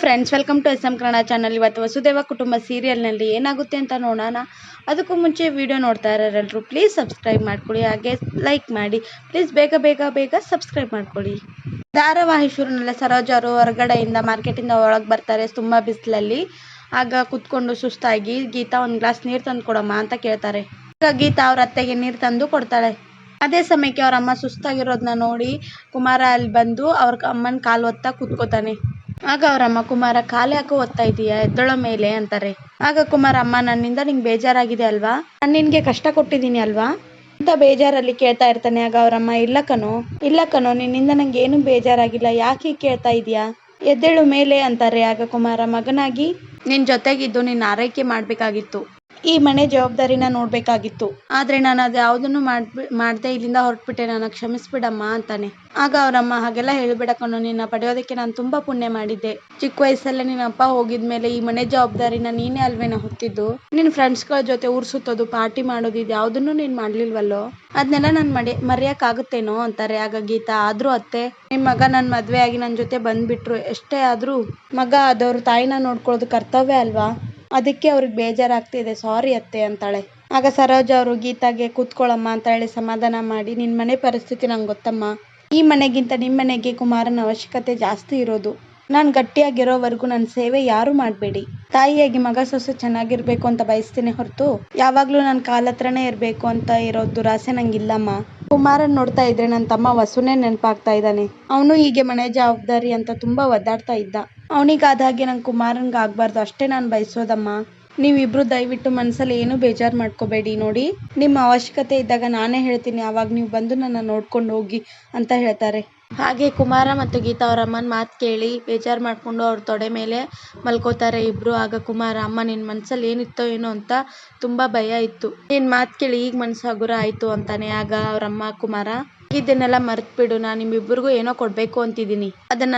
Friends, welcome to S M Kannada channel. ಇವತ್ತು ವಸುದೇವ ಕುಟುಂಬ ಸೀರಿಯಲ್ನಲ್ಲಿ ಏನಾಗುತ್ತೆ ಅಂತ ನೋಡೋಣ. ಅದಕ್ಕೂ ಮುಂಚೆ ವಿಡಿಯೋ ನೋಡ್ತಾ ಇರೋರೆಲ್ಲರೂ ಪ್ಲೀಸ್ ಸಬ್ಸ್ಕ್ರೈಬ್ ಮಾಡ್ಕೊಳ್ಳಿ, ಹಾಗೆ ಲೈಕ್ ಮಾಡಿ. ಪ್ಲೀಸ್ ಬೇಗ ಬೇಗ ಬೇಗ ಸಬ್ಸ್ಕ್ರೈಬ್ ಮಾಡ್ಕೊಳ್ಳಿ. ಧಾರಾವಾಹಿ ಶುರುನಲ್ಲ ಸರೋಜ ಅವರು ಹೊರಗಡೆಯಿಂದ ಮಾರ್ಕೆಟಿಂದ ಒಳಗೆ ಬರ್ತಾರೆ ತುಂಬ ಬಿಸಿಲಲ್ಲಿ. ಆಗ ಕುತ್ಕೊಂಡು ಸುಸ್ತಾಗಿ ಗೀತಾ ಒಂದು ಗ್ಲಾಸ್ ನೀರು ತಂದು ಕೊಡಮ್ಮ ಅಂತ ಕೇಳ್ತಾರೆ. ಆಗ ಗೀತಾ ಅವ್ರ ಅತ್ತೆಗೆ ನೀರು ತಂದು ಕೊಡ್ತಾಳೆ. ಅದೇ ಸಮಯಕ್ಕೆ ಅವ್ರ ಅಮ್ಮ ಸುಸ್ತಾಗಿರೋದನ್ನ ನೋಡಿ ಕುಮಾರ ಅಲ್ಲಿ ಬಂದು ಅವ್ರ ಅಮ್ಮನ ಕಾಲು ಒತ್ತಾ ಕುತ್ಕೋತಾನೆ. ಆಗ ಅವರಮ್ಮ, ಕುಮಾರ ಕಾಲು ಯಾಕೋ ಒತ್ತಾ ಇದೀಯಾ, ಎದ್ದೊಳೋ ಮೇಲೆ ಅಂತಾರೆ. ಆಗ ಕುಮಾರ, ಅಮ್ಮ ನನ್ನಿಂದ ನಿಂಗೆ ಬೇಜಾರಾಗಿದೆ ಅಲ್ವಾ, ನಾನು ನಿನ್ಗೆ ಕಷ್ಟ ಕೊಟ್ಟಿದ್ದೀನಿ ಅಲ್ವಾ ಅಂತ ಬೇಜಾರಲ್ಲಿ ಕೇಳ್ತಾ ಇರ್ತಾನೆ. ಆಗ ಅವರಮ್ಮ, ಇಲ್ಲ ಕಣೋ ನಿನ್ನಿಂದ ನಂಗೆ ಏನು ಬೇಜಾರಾಗಿಲ್ಲ, ಯಾಕೆ ಕೇಳ್ತಾ ಇದೀಯಾ, ಎದ್ದೇಳು ಮೇಲೆ ಅಂತಾರೆ. ಆಗ ಕುಮಾರ, ಮಗನಾಗಿ ನಿನ್ ಜೊತೆಗಿದ್ದು ನಿನ್ನ ಆರೈಕೆ ಮಾಡ್ಬೇಕಾಗಿತ್ತು, ಈ ಮನೆ ಜವಾಬ್ದಾರಿನ ನೋಡ್ಬೇಕಾಗಿತ್ತು, ಆದ್ರೆ ನಾನು ಅದು ಯಾವುದನ್ನು ಮಾಡದೆ ಇಲ್ಲಿಂದ ಹೊರಟ್ಬಿಟ್ಟೆ, ನನ್ನ ಕ್ಷಮಿಸ್ಬಿಡಮ್ಮ ಅಂತಾನೆ. ಆಗ ಅವರಮ್ಮ, ಹಾಗೆಲ್ಲ ಹೇಳ್ಬೇಡ ಕಣೋ, ನಿನ್ನ ಪಡೆಯೋದಕ್ಕೆ ನಾನು ತುಂಬಾ ಪುಣ್ಯ ಮಾಡಿದ್ದೆ. ಚಿಕ್ಕ ವಯಸ್ಸಲ್ಲೇ ನಿನ್ನ ಅಪ್ಪ ಹೋಗಿದ್ಮೇಲೆ ಈ ಮನೆ ಜವಾಬ್ದಾರಿನ ನೀನೇ ಅಲ್ವೇನ ಹೊತ್ತಿದ್ದು. ನಿನ್ನ ಫ್ರೆಂಡ್ಸ್ಗಳ ಜೊತೆ ಊರ್ ಸುತ್ತೋದು, ಪಾರ್ಟಿ ಮಾಡೋದು, ಇದು ಯಾವುದನ್ನು ನೀನ್ ಮಾಡ್ಲಿಲ್ವಲ್ಲೋ, ಅದನ್ನೆಲ್ಲ ನಾನು ಮರೆಯಕ್ಕಾಗುತ್ತೇನೋ ಅಂತಾರೆ. ಆಗ ಗೀತಾ, ಆದ್ರೂ ಅತ್ತೆ, ನಿಮ್ ಮಗ ನನ್ನ ಮದ್ವೆ ಆಗಿ ನನ್ನ ಜೊತೆ ಬಂದ್ಬಿಟ್ರು, ಎಷ್ಟೇ ಆದ್ರೂ ಮಗ ಆದವ್ರು ತಾಯಿನ ನೋಡ್ಕೊಳ್ಳೋದು ಕರ್ತವ್ಯ ಅಲ್ವಾ, ಅದಕ್ಕೆ ಅವ್ರಿಗೆ ಬೇಜಾರಾಗ್ತಿದೆ, ಸಾರಿ ಅತ್ತೆ ಅಂತಾಳೆ. ಆಗ ಸರೋಜ ಅವರು ಗೀತಾಗೆ ಕೂತ್ಕೊಳ್ಳಮ್ಮ ಅಂತ ಹೇಳಿ ಸಮಾಧಾನ ಮಾಡಿ, ನಿನ್ ಮನೆ ಪರಿಸ್ಥಿತಿ ನಂಗೆ ಗೊತ್ತಮ್ಮ, ಈ ಮನೆಗಿಂತ ನಿಮ್ಮ ಮನೆಗೆ ಕುಮಾರನ ಅವಶ್ಯಕತೆ ಜಾಸ್ತಿ ಇರೋದು, ನಾನು ಗಟ್ಟಿಯಾಗಿರೋವರೆಗೂ ನನ್ನ ಸೇವೆ ಯಾರು ಮಾಡಬೇಡಿ, ತಾಯಿಯಾಗಿ ಮಗ ಸೊಸೆ ಚೆನ್ನಾಗಿರ್ಬೇಕು ಅಂತ ಬಯಸ್ತೀನಿ ಹೊರತು ಯಾವಾಗ್ಲೂ ನನ್ನ ಕಾಲತ್ರನೇ ಇರಬೇಕು ಅಂತ ಇರೋ ದುರಾಸೆ ನಂಗಿಲ್ಲಮ್ಮ. ಕುಮಾರನ್ ನೋಡ್ತಾ ಇದ್ರೆ ನನ್ನ ತಮ್ಮ ವಸುನೇ ನೆನಪಾಗ್ತಾ ಇದ್ದಾನೆ, ಅವನು ಹೀಗೆ ಮನೆ ಜವಾಬ್ದಾರಿ ಅಂತ ತುಂಬಾ ಒದ್ದಾಡ್ತಾ ಇದ್ದ, ಅವನಿಗಾದಾಗೆ ನಂಗೆ ಕುಮಾರನ್ಗೆ ಆಗ್ಬಾರ್ದು, ಅಷ್ಟೇ ನಾನು ಬಯಸೋದಮ್ಮ. ನೀವಿಬ್ರು ದಯವಿಟ್ಟು ಮನಸ್ಸಲ್ಲಿ ಏನೂ ಬೇಜಾರು ಮಾಡ್ಕೋಬೇಡಿ, ನೋಡಿ ನಿಮ್ಮ ಅವಶ್ಯಕತೆ ಇದ್ದಾಗ ನಾನೇ ಹೇಳ್ತೀನಿ, ಆವಾಗ ನೀವು ಬಂದು ನನ್ನ ನೋಡ್ಕೊಂಡು ಹೋಗಿ ಅಂತ ಹೇಳ್ತಾರೆ. ಹಾಗೆ ಕುಮಾರ ಮತ್ತು ಗೀತಾ ಅವ್ರ ಅಮ್ಮನ ಮಾತು ಕೇಳಿ ಬೇಜಾರು ಮಾಡ್ಕೊಂಡು ಅವ್ರ ತೊಡೆ ಮೇಲೆ ಮಲ್ಕೋತಾರೆ ಇಬ್ರು. ಆಗ ಕುಮಾರ, ಅಮ್ಮ ನಿನ್ನ ಮನಸ್ಸಲ್ಲಿ ಏನಿತ್ತೋ ಏನೋ ಅಂತ ತುಂಬಾ ಭಯ ಇತ್ತು, ನಿನ್ನ ಮಾತು ಕೇಳಿ ಈಗ ಮನಸ್ಸು ಹಗುರ ಆಯ್ತು ಅಂತಾನೆ. ಆಗ ಅವ್ರಮ್ಮ, ಕುಮಾರ ಇದನ್ನೆಲ್ಲ ಮರ್ತ್ಬಿಡು, ನಾನು ನಿಮ್ಮಿಬ್ಬರಿಗೂ ಏನೋ ಕೊಡಬೇಕು ಅಂತಿದ್ದೀನಿ, ಅದನ್ನ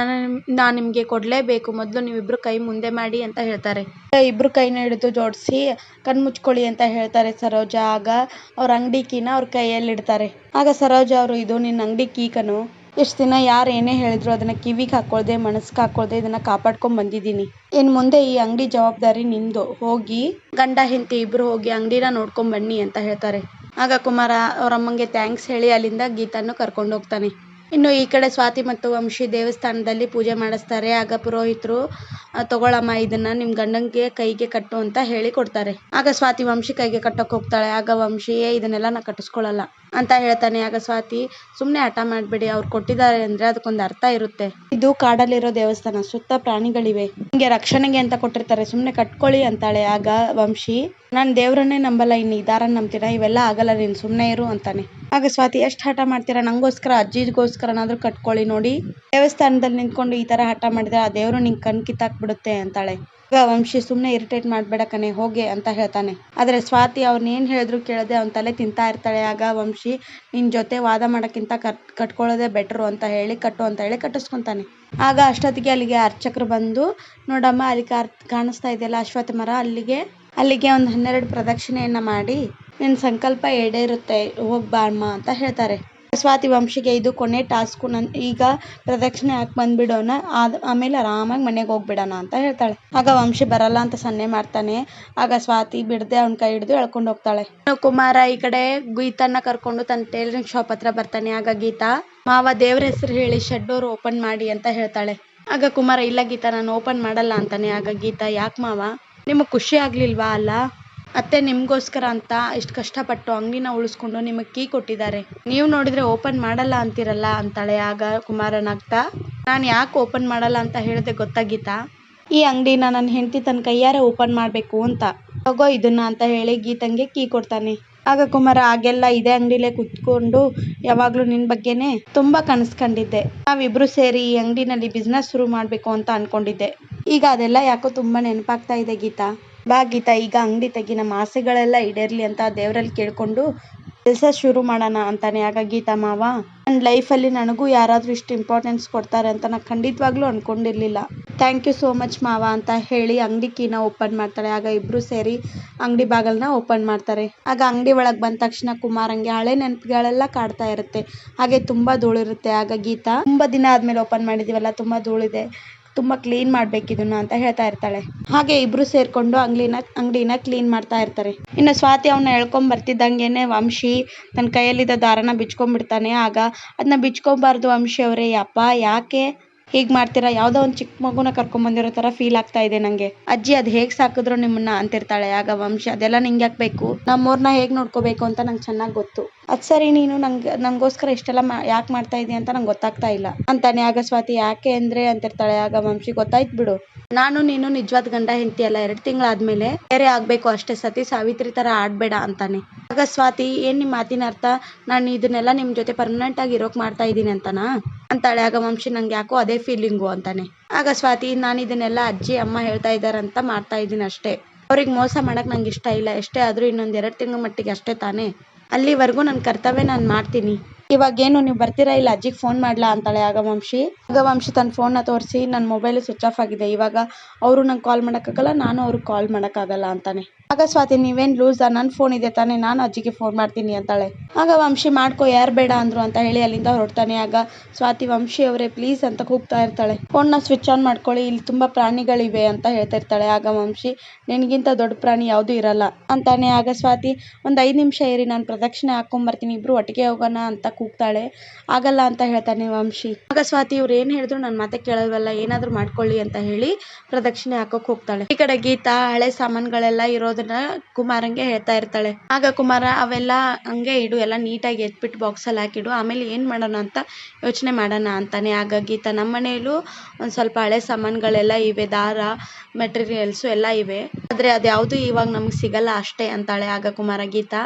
ನಾನು ನಿಮಗೆ ಕೊಡಲೇಬೇಕು, ಮೊದಲು ನೀವಿಬ್ರು ಕೈ ಮುಂದೆ ಮಾಡಿ ಅಂತ ಹೇಳ್ತಾರೆ. ಇಬ್ರು ಕೈನ ಹಿಡಿದು ಜೋಡಿಸಿ ಕಣ್ಮುಚ್ಕೊಳ್ಳಿ ಅಂತ ಹೇಳ್ತಾರೆ ಸರೋಜ. ಆಗ ಅವ್ರ ಅಂಗಡಿ ಕೀನ ಅವ್ರ ಕೈಯಲ್ಲಿ ಇಡ್ತಾರೆ. ಆಗ ಸರೋಜ ಅವರು, ಇದು ನಿನ್ನ ಅಂಗಡಿ ಕೀ ಕಣೋ, ಎಷ್ಟು ದಿನ ಯಾರು ಏನೇ ಹೇಳಿದ್ರು ಅದನ್ನ ಕಿವಿಗೆ ಹಾಕೊಳ್ದೆ ಮನಸ್ಸಿಗೆ ಹಾಕೊಳ್ದೆ ಇದನ್ನ ಕಾಪಾಡ್ಕೊಂಡ್ ಬಂದಿದ್ದೀನಿ, ಇನ್ ಮುಂದೆ ಈ ಅಂಗಡಿ ಜವಾಬ್ದಾರಿ ನಿಂದು, ಹೋಗಿ ಗಂಡ ಹೆಂಡತಿ ಇಬ್ರು ಹೋಗಿ ಅಂಗಡಿನ ನೋಡ್ಕೊಂಡ್ ಬನ್ನಿ ಅಂತ ಹೇಳ್ತಾರೆ. ಆಗ ಕುಮಾರ ಅವರಮ್ಮಂಗೆ ಥ್ಯಾಂಕ್ಸ್ ಹೇಳಿ ಅಲ್ಲಿಂದ ಗೀತನ್ನು ಕರ್ಕೊಂಡು ಹೋಗ್ತಾನೆ. ಇನ್ನು ಈ ಕಡೆ ಸ್ವಾತಿ ಮತ್ತು ವಂಶಿ ದೇವಸ್ಥಾನದಲ್ಲಿ ಪೂಜೆ ಮಾಡಿಸ್ತಾರೆ. ಆಗ ಪುರೋಹಿತರು, ತಗೊಳಮ್ಮ ಇದನ್ನ ನಿಮ್ ಗಂಡಂಗೆ ಕೈಗೆ ಕಟ್ಟು ಅಂತ ಹೇಳಿ ಕೊಡ್ತಾರೆ. ಆಗ ಸ್ವಾತಿ ವಂಶಿ ಕೈಗೆ ಕಟ್ಟಕ್ ಹೋಗ್ತಾಳೆ. ಆಗ ವಂಶಿಯೇ ಇದನ್ನೆಲ್ಲ ನಾ ಕಟ್ಟಿಸ್ಕೊಳಲ್ಲ ಅಂತ ಹೇಳ್ತಾನೆ. ಆಗ ಸ್ವಾತಿ, ಸುಮ್ನೆ ಹಠ ಮಾಡ್ಬೇಡಿ, ಅವ್ರು ಕೊಟ್ಟಿದ್ದಾರೆ ಅಂದ್ರೆ ಅದಕ್ಕೊಂದು ಅರ್ಥ ಇರುತ್ತೆ, ಇದು ಕಾಡಲ್ಲಿರೋ ದೇವಸ್ಥಾನ, ಸುತ್ತ ಪ್ರಾಣಿಗಳಿವೆ, ನಿಮ್ಗೆ ರಕ್ಷಣೆಗೆ ಅಂತ ಕೊಟ್ಟಿರ್ತಾರೆ, ಸುಮ್ನೆ ಕಟ್ಕೊಳ್ಳಿ ಅಂತಾಳೆ. ಆಗ ವಂಶಿ, ನಾನು ದೇವ್ರನ್ನೇ ನಂಬಲ್ಲ, ಇನ್ನು ಇದಾರನ್ನ ನಂಬ್ತೀರಾ, ಇವೆಲ್ಲ ಆಗಲ್ಲ, ನೀನು ಸುಮ್ಮನೆ ಇರು ಅಂತಾನೆ. ಆಗ ಸ್ವಾತಿ, ಎಷ್ಟು ಹಠ ಮಾಡ್ತೀರಾ, ನಂಗೋಸ್ಕರ ಅಜ್ಜಿಗೋಸ್ಕರನಾದ್ರೂ ಕಟ್ಕೊಳ್ಳಿ, ನೋಡಿ ದೇವಸ್ಥಾನದಲ್ಲಿ ನಿಂತ್ಕೊಂಡು ಈ ತರ ಹಠ ಮಾಡಿದ್ರೆ ಆ ದೇವ್ರು ನಿಂಗೆ ಕಣ್ ಕಿತ್ತಾಕ್ಬಿಡುತ್ತೆ ಅಂತಾಳೆ. ಆಗ ವಂಶಿ, ಸುಮ್ಮನೆ ಇರಿಟೇಟ್ ಮಾಡ್ಬೇಡ ಕಣೆ, ಹೋಗೆ ಅಂತ ಹೇಳ್ತಾನೆ. ಆದ್ರೆ ಸ್ವಾತಿ ಅವ್ರನ್ನ ಏನ್ ಹೇಳಿದ್ರು ಕೇಳದೆ ಅವನ ತಲೆ ತಿಂತಾ ಇರ್ತಾಳೆ. ಆಗ ವಂಶಿ, ನಿನ್ ಜೊತೆ ವಾದ ಮಾಡೋಕ್ಕಿಂತ ಕಟ್ಕೊಳ್ಳೋದೇ ಬೆಟ್ರು ಅಂತ ಹೇಳಿ ಕಟ್ಟು ಅಂತ ಹೇಳಿ ಕಟ್ಟಿಸ್ಕೊಂತಾನೆ. ಆಗ ಅಷ್ಟೊತ್ತಿಗೆ ಅಲ್ಲಿಗೆ ಅರ್ಚಕರು ಬಂದು, ನೋಡಮ್ಮ ಅಲ್ಲಿ ಕಾಣಿಸ್ತಾ ಇದೆಯಲ್ಲ ಅಶ್ವತ್ಥ ಮರ, ಅಲ್ಲಿಗೆ ಒಂದು 12 ಪ್ರದಕ್ಷಿಣೆಯನ್ನ ಮಾಡಿ ನಿನ್ನ ಸಂಕಲ್ಪ ಈಡೇರುತ್ತೆ, ಹೋಗ್ಬಾ ಅಮ್ಮ ಅಂತ ಹೇಳ್ತಾರೆ. ಸ್ವಾತಿ ವಂಶಿಗೆ, ಇದು ಕೊನೆ ಟಾಸ್ಕು, ಈಗ ಪ್ರದಕ್ಷಿಣೆ ಹಾಕಿ ಬಂದ್ಬಿಡೋಣ, ಆಮೇಲೆ ಆರಾಮಾಗಿ ಮನೆಗೆ ಹೋಗ್ಬಿಡೋಣ ಅಂತ ಹೇಳ್ತಾಳೆ. ಆಗ ವಂಶಿ ಬರಲ್ಲ ಅಂತ ಸನ್ನೆ ಮಾಡ್ತಾನೆ. ಆಗ ಸ್ವಾತಿ ಬಿಡದೆ ಅವ್ನ ಕೈ ಹಿಡಿದು ಎಳ್ಕೊಂಡು ಹೋಗ್ತಾಳೆ. ಕುಮಾರ ಈ ಕಡೆ ಗೀತನ್ನ ಕರ್ಕೊಂಡು ತನ್ನ ಟೈಲರಿಂಗ್ ಶಾಪ್ ಹತ್ರ ಬರ್ತಾನೆ. ಆಗ ಗೀತಾ, ಮಾವ ದೇವ್ರ ಹೆಸರು ಹೇಳಿ ಶೆಡ್ ಡೋರ್ ಓಪನ್ ಮಾಡಿ ಅಂತ ಹೇಳ್ತಾಳೆ. ಆಗ ಕುಮಾರ, ಇಲ್ಲ ಗೀತಾ, ನಾನು ಓಪನ್ ಮಾಡಲ್ಲ ಅಂತಾನೆ. ಆಗ ಗೀತಾ, ಯಾಕೆ ಮಾವ, ನಿಮಗೆ ಖುಷಿ ಆಗ್ಲಿಲ್ವಾ, ಅಲ್ಲ ಅತ್ತೆ ನಿಮ್ಗೋಸ್ಕರ ಅಂತ ಇಷ್ಟು ಕಷ್ಟಪಟ್ಟು ಅಂಗಡಿನ ಉಳಿಸ್ಕೊಂಡು ನಿಮಗೆ ಕೀ ಕೊಟ್ಟಿದ್ದಾರೆ, ನೀವು ನೋಡಿದ್ರೆ ಓಪನ್ ಮಾಡಲ್ಲ ಅಂತಿರಲ್ಲ ಅಂತಾಳೆ. ಆಗ ಕುಮಾರನಾಗ್ತಾ, ನಾನು ಯಾಕೆ ಓಪನ್ ಮಾಡಲ್ಲ ಅಂತ ಹೇಳಿದೆ ಗೊತ್ತಾ ಗೀತಾ, ಈ ಅಂಗಡಿನ ನನ್ನ ಹೆಂಡತಿ ತನ್ನ ಕೈಯಾರೆ ಓಪನ್ ಮಾಡಬೇಕು ಅಂತ, ತಗೋ ಇದನ್ನ ಅಂತ ಹೇಳಿ ಗೀತಂಗೆ ಕೀ ಕೊಡ್ತಾನೆ. ಆಗ ಕುಮಾರ, ಆಗೆಲ್ಲ ಇದೇ ಅಂಗಡಿಲೇ ಕುತ್ಕೊಂಡು ಯಾವಾಗ್ಲೂ ನಿನ್ ಬಗ್ಗೆನೆ ತುಂಬಾ ಕನಸ್ಕೊಂಡಿದ್ದೆ, ನಾವಿಬ್ರು ಸೇರಿ ಈ ಅಂಗಡಿನಲ್ಲಿ ಬಿಸ್ನೆಸ್ ಶುರು ಮಾಡ್ಬೇಕು ಅಂತ ಅನ್ಕೊಂಡಿದ್ದೆ, ಈಗ ಅದೆಲ್ಲ ಯಾಕೋ ತುಂಬಾ ನೆನಪಾಗ್ತಾ ಇದೆ ಗೀತಾ, ಬಾ ಗೀತಾ ಈಗ ಅಂಗಡಿ ತೆಗಿ, ನಮ್ಮ ಆಸೆಗಳೆಲ್ಲ ಈಡೇರ್ಲಿ ಅಂತ ದೇವರಲ್ಲಿ ಕೇಳ್ಕೊಂಡು ಕೆಲಸ ಶುರು ಮಾಡೋಣ ಅಂತಾನೆ. ಆಗ ಗೀತಾ, ಮಾವ ನನ್ನ ಲೈಫಲ್ಲಿ ನನಗೂ ಯಾರಾದರೂ ಇಷ್ಟು ಇಂಪಾರ್ಟೆನ್ಸ್ ಕೊಡ್ತಾರೆ ಅಂತ ನಾನು ಖಂಡಿತವಾಗ್ಲೂ ಅನ್ಕೊಂಡಿರ್ಲಿಲ್ಲ, ಥ್ಯಾಂಕ್ ಯು ಸೋ ಮಚ್ ಮಾವ ಅಂತ ಹೇಳಿ ಅಂಗಡಿ ಕೀನ ಓಪನ್ ಮಾಡ್ತಾಳೆ. ಆಗ ಇಬ್ರು ಸೇರಿ ಅಂಗಡಿ ಬಾಗಲ್ನ ಓಪನ್ ಮಾಡ್ತಾರೆ. ಆಗ ಅಂಗಡಿ ಒಳಗೆ ಬಂದ ತಕ್ಷಣ ಕುಮಾರಂಗೆ ಹಳೆ ನೆನಪುಗಳೆಲ್ಲ ಕಾಡ್ತಾ ಇರುತ್ತೆ, ಹಾಗೆ ತುಂಬಾ ಧೂಳಿರುತ್ತೆ. ಆಗ ಗೀತಾ, ತುಂಬಾ ದಿನ ಆದ್ಮೇಲೆ ಓಪನ್ ಮಾಡಿದೀವಲ್ಲ, ತುಂಬಾ ಧೂಳಿದೆ, ತುಂಬ ಕ್ಲೀನ್ ಮಾಡ್ಬೇಕು ಇದನ್ನ ಅಂತ ಹೇಳ್ತಾ ಇರ್ತಾಳೆ. ಹಾಗೆ ಇಬ್ರು ಸೇರ್ಕೊಂಡು ಅಂಗಡಿನ ಕ್ಲೀನ್ ಮಾಡ್ತಾ ಇರ್ತಾರೆ. ಇನ್ನು ಸ್ವಾತಿ ಅವನ್ನ ಎಳ್ಕೊಂಡ್ ಬರ್ತಿದ್ದಂಗೆನೆ ವಂಶಿ ತನ್ನ ಕೈಯಲ್ಲಿದ್ದ ದಾರನ ಬಿಚ್ಕೊಂಡ್ಬಿಡ್ತಾನೆ. ಆಗ ಅದನ್ನ ಬಿಚ್ಕೊಬಾರ್ದು ವಂಶಿ ಅವರೇ, ಯಪ್ಪ ಯಾಕೆ ಹೀಗೆ ಮಾಡ್ತೀರಾ? ಯಾವುದೋ ಒಂದು ಚಿಕ್ಕ ಮಗುನ ಕರ್ಕೊಂಬಂದಿರೋ ಥರ ಫೀಲ್ ಆಗ್ತಾ ಇದೆ ನನಗೆ. ಅಜ್ಜಿ ಅದು ಹೇಗೆ ಸಾಕಿದ್ರು ನಿಮ್ಮನ್ನ ಅಂತಿರ್ತಾಳೆ. ಆಗ ವಂಶಿ ಅದೆಲ್ಲ ನಿಂಗೆ ಯಾಕೆ ಬೇಕು, ನಮ್ಮೂರನ್ನ ಹೇಗೆ ನೋಡ್ಕೋಬೇಕು ಅಂತ ನಂಗೆ ಚೆನ್ನಾಗಿ ಗೊತ್ತು. ಅದು ಸರಿ, ನೀನು ನಂಗೋಸ್ಕರ ಇಷ್ಟೆಲ್ಲ ಯಾಕೆ ಮಾಡ್ತಾ ಇದೀಯ ಅಂತ ನಂಗೆ ಗೊತ್ತಾಗ್ತಾ ಇಲ್ಲ ಅಂತಾನೆ. ಆಗ ಸ್ವಾತಿ ಯಾಕೆ ಅಂದ್ರೆ ಅಂತಿರ್ತಾಳೆ. ಆಗ ವಂಶಿ ಗೊತ್ತಾಯ್ತು ಬಿಡು, ನಾನು ನೀನು ನಿಜವಾದ ಗಂಡ ಹೆಂಡತಿ ಅಲ್ಲ, 2 ತಿಂಗಳಾದ್ಮೇಲೆ ಬೇರೆ ಆಗ್ಬೇಕು ಅಷ್ಟೇ, ಸತಿ ಸಾವಿತ್ರಿ ತರ ಆಡ್ಬೇಡ ಅಂತಾನೆ. ಆಗ ಸ್ವಾತಿ ಏನ್ ನಿಮ್ಮ ಮಾತಿನ ಅರ್ಥ, ನಾನು ಇದನ್ನೆಲ್ಲ ನಿಮ್ ಜೊತೆ ಪರ್ಮನೆಂಟ್ ಆಗಿ ಇರೋಕ್ ಮಾಡ್ತಾ ಇದ್ದೀನಿ ಅಂತನಾ ಅಂತಾಳೆ. ಆಗ ವಂಶಿ ನಂಗೆ ಯಾಕೋ ಅದೇ ಫೀಲಿಂಗು ಅಂತಾನೆ. ಆಗ ಸ್ವಾತಿ ನಾನು ಇದನ್ನೆಲ್ಲ ಅಜ್ಜಿ ಅಮ್ಮ ಹೇಳ್ತಾ ಇದ್ದಾರಂತ ಮಾಡ್ತಾ ಇದ್ದೀನಿ ಅಷ್ಟೇ, ಅವ್ರಿಗೆ ಮೋಸ ಮಾಡಕ್ ನಂಗೆ ಇಷ್ಟ ಇಲ್ಲ, ಎಷ್ಟೇ ಆದ್ರೂ ಇನ್ನೊಂದ್ 2 ತಿಂಗಳ ಮಟ್ಟಿಗೆ ಅಷ್ಟೇ ತಾನೇ, ಅಲ್ಲಿವರೆಗೂ ನನ್ನ ಕರ್ತವ್ಯ ನಾನು ಮಾಡ್ತೀನಿ. ಇವಾಗೇನು ನೀವು ಬರ್ತೀರಾ ಇಲ್ಲ ಅಜ್ಜಿಗೆ ಫೋನ್ ಮಾಡ್ಲಾ ಅಂತಾಳೆ. ಆಗ ವಂಶಿ ತನ್ನ ಫೋನ್ನ ತೋರಿಸಿ ನನ್ನ ಮೊಬೈಲ್ ಸ್ವಿಚ್ ಆಫ್ ಆಗಿದೆ, ಇವಾಗ ಅವರು ನಂಗೆ ಕಾಲ್ ಮಾಡೋಕ್ಕಾಗಲ್ಲ, ನಾನು ಅವ್ರಿಗೆ ಕಾಲ್ ಮಾಡೋಕ್ಕಾಗಲ್ಲ ಅಂತಾನೆ. ಆಗ ಸ್ವಾತಿ ನೀವೇನು ಲೂಸಾ, ನನ್ನ ಫೋನ್ ಇದೆ ತಾನೇ, ನಾನು ಅಜ್ಜಿಗೆ ಫೋನ್ ಮಾಡ್ತೀನಿ ಅಂತಾಳೆ. ಆಗ ವಂಶಿ ಮಾಡ್ಕೋ, ಯಾರು ಬೇಡ ಅಂದ್ರು ಅಂತ ಹೇಳಿ ಅಲ್ಲಿಂದ ಹೊರಡ್ತಾನೆ. ಆಗ ಸ್ವಾತಿ ವಂಶಿ ಅವರೇ ಪ್ಲೀಸ್ ಅಂತ ಕೂಗ್ತಾ ಇರ್ತಾಳೆ. ಫೋನ್ನ ಸ್ವಿಚ್ ಆನ್ ಮಾಡ್ಕೊಳ್ಳಿ, ಇಲ್ಲಿ ತುಂಬಾ ಪ್ರಾಣಿಗಳಿವೆ ಅಂತ ಹೇಳ್ತಾ ಇರ್ತಾಳೆ. ಆಗ ವಂಶಿ ನಿನಗಿಂತ ದೊಡ್ಡ ಪ್ರಾಣಿ ಯಾವುದು ಇರಲ್ಲ ಅಂತಾನೆ. ಆಗ ಸ್ವಾತಿ ಒಂದು 5 ನಿಮಿಷ ಇರಿ, ನಾನು ಪ್ರದಕ್ಷಿಣೆ ಹಾಕೊಂಡ್ಬರ್ತೀನಿ, ಇಬ್ರು ಒಟ್ಟಿಗೆ ಹೋಗೋಣ ಅಂತ ಕೂಗ್ತಾಳೆ. ಆಗಲ್ಲ ಅಂತ ಹೇಳ್ತಾನೆ ವಂಶಿ. ಆಗ ಸ್ವಾತಿ ಇವ್ರು ಏನ್ ಹೇಳಿದ್ರು ನನ್ನ ಮಾತೆ ಕೇಳಲ್ವಲ್ಲ, ಏನಾದ್ರು ಮಾಡ್ಕೊಳ್ಳಿ ಅಂತ ಹೇಳಿ ಪ್ರದಕ್ಷಿಣೆ ಹಾಕೋಕ್ ಹೋಗ್ತಾಳೆ. ಈ ಕಡೆ ಗೀತಾ ಹಳೆ ಸಾಮಾನುಗಳೆಲ್ಲ ಇರೋದನ್ನ ಕುಮಾರಂಗೆ ಹೇಳ್ತಾ ಇರ್ತಾಳೆ. ಆಗ ಕುಮಾರ ಅವೆಲ್ಲ ಹಂಗೆ ಇಡು, ಎಲ್ಲ ನೀಟಾಗಿ ಎತ್ಬಿಟ್ಟು ಬಾಕ್ಸಲ್ಲಿ ಹಾಕಿಡು, ಆಮೇಲೆ ಏನ್ ಮಾಡೋಣ ಅಂತ ಯೋಚನೆ ಮಾಡೋಣ ಅಂತಾನೆ. ಆಗ ಗೀತಾ ನಮ್ಮ ಮನೆಯಲ್ಲೂ ಒಂದ್ ಸ್ವಲ್ಪ ಹಳೆ ಸಾಮಾನುಗಳೆಲ್ಲ ಇವೆ, ದಾರ ಮೆಟೀರಿಯಲ್ಸು ಎಲ್ಲ ಇವೆ, ಆದ್ರೆ ಅದ್ಯಾವುದು ಇವಾಗ ನಮ್ಗೆ ಸಿಗಲ್ಲ ಅಷ್ಟೇ ಅಂತಾಳೆ. ಆಗ ಕುಮಾರ ಗೀತಾ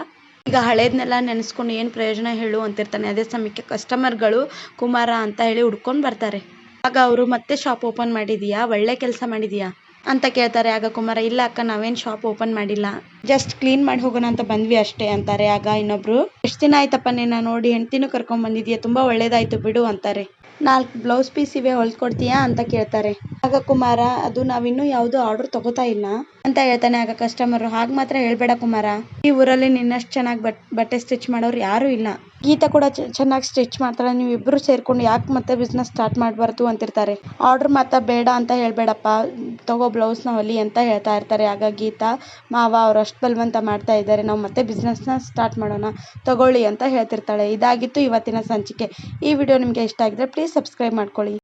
ಈಗ ಹಳೇದ್ನೆಲ್ಲ ನೆನೆಸ್ಕೊಂಡು ಏನು ಪ್ರಯೋಜನ ಹೇಳು ಅಂತಿರ್ತಾನೆ. ಅದೇ ಸಮಯಕ್ಕೆ ಕಸ್ಟಮರ್ಗಳು ಕುಮಾರ ಅಂತ ಹೇಳಿ ಹುಡ್ಕೊಂಡು ಬರ್ತಾರೆ. ಆಗ ಅವರು ಮತ್ತೆ ಶಾಪ್ ಓಪನ್ ಮಾಡಿದೀಯಾ, ಒಳ್ಳೆ ಕೆಲಸ ಮಾಡಿದೀಯಾ ಅಂತ ಕೇಳ್ತಾರೆ. ಆಗ ಕುಮಾರ ಇಲ್ಲ ಅಕ್ಕ, ನಾವೇನ್ ಶಾಪ್ ಓಪನ್ ಮಾಡಿಲ್ಲ, ಜಸ್ಟ್ ಕ್ಲೀನ್ ಮಾಡಿ ಹೋಗೋಣ ಅಂತ ಬಂದ್ವಿ ಅಷ್ಟೇ ಅಂತಾರೆ. ಆಗ ಇನ್ನೊಬ್ರು ಎಷ್ಟು ದಿನ ಆಯ್ತಪ್ಪ ನಿನ್ನ ನೋಡಿ, ಹೆಂಡ್ತಿನೂ ಕರ್ಕೊಂಡ್ ಬಂದಿದ್ಯಾ, ತುಂಬಾ ಒಳ್ಳೇದಾಯ್ತು ಬಿಡು ಅಂತಾರೆ. 4 ಬ್ಲೌಸ್ ಪೀಸ್ ಇವೆ, ಹೊಲ್ಕೊಡ್ತೀಯಾ ಅಂತ ಕೇಳ್ತಾರೆ. ಆಗ ಕುಮಾರ ಅದು ನಾವಿನ್ನೂ ಯಾವುದು ಆರ್ಡರ್ ತಗೋತಾ ಇಲ್ಲ ಅಂತ ಹೇಳ್ತಾನೆ. ಆಗ ಕಸ್ಟಮರ್ ಹಾಗೆ ಮಾತ್ರ ಹೇಳ್ಬೇಡ ಕುಮಾರ, ಈ ಊರಲ್ಲಿ ನಿನ್ನಷ್ಟು ಚೆನ್ನಾಗಿ ಬಟ್ಟೆ ಸ್ಟಿಚ್ ಮಾಡೋರು ಯಾರು ಇಲ್ಲ, ಗೀತಾ ಕೂಡ ಚೆನ್ನಾಗಿ ಸ್ಟಿಚ್ ಮಾಡ್ತಾಳೆ, ನೀವು ಇಬ್ರು ಸೇರ್ಕೊಂಡು ಯಾಕೆ ಮತ್ತೆ ಬಿಸ್ನೆಸ್ ಸ್ಟಾರ್ಟ್ ಮಾಡಬಾರ್ದು ಅಂತಿರ್ತಾರೆ. ಆರ್ಡರ್ ಮಾತ್ರ ಬೇಡ ಅಂತ ಹೇಳ್ಬೇಡಪ್ಪ, ತಗೋ ಬ್ಲೌಸ್ನ ಹೊಲಿ ಅಂತ ಹೇಳ್ತಾ ಇರ್ತಾರೆ. ಆಗ ಗೀತಾ ಮಾವ ಅವ್ರು ಅಷ್ಟು ಬಲವಂತ ಮಾಡ್ತಾ ಇದ್ದಾರೆ, ನಾವು ಮತ್ತೆ ಬಿಸ್ನೆಸ್ನ ಸ್ಟಾರ್ಟ್ ಮಾಡೋಣ ತಗೊಳ್ಳಿ ಅಂತ ಹೇಳ್ತಿರ್ತಾಳೆ. ಇದಾಗಿತ್ತು ಇವತ್ತಿನ ಸಂಚಿಕೆ. ಈ ವಿಡಿಯೋ ನಿಮಗೆ ಇಷ್ಟ ಆಗಿದ್ರೆ ಪ್ಲೀಸ್ ಸಬ್ಸ್ಕ್ರೈಬ್ ಮಾಡ್ಕೊಳ್ಳಿ.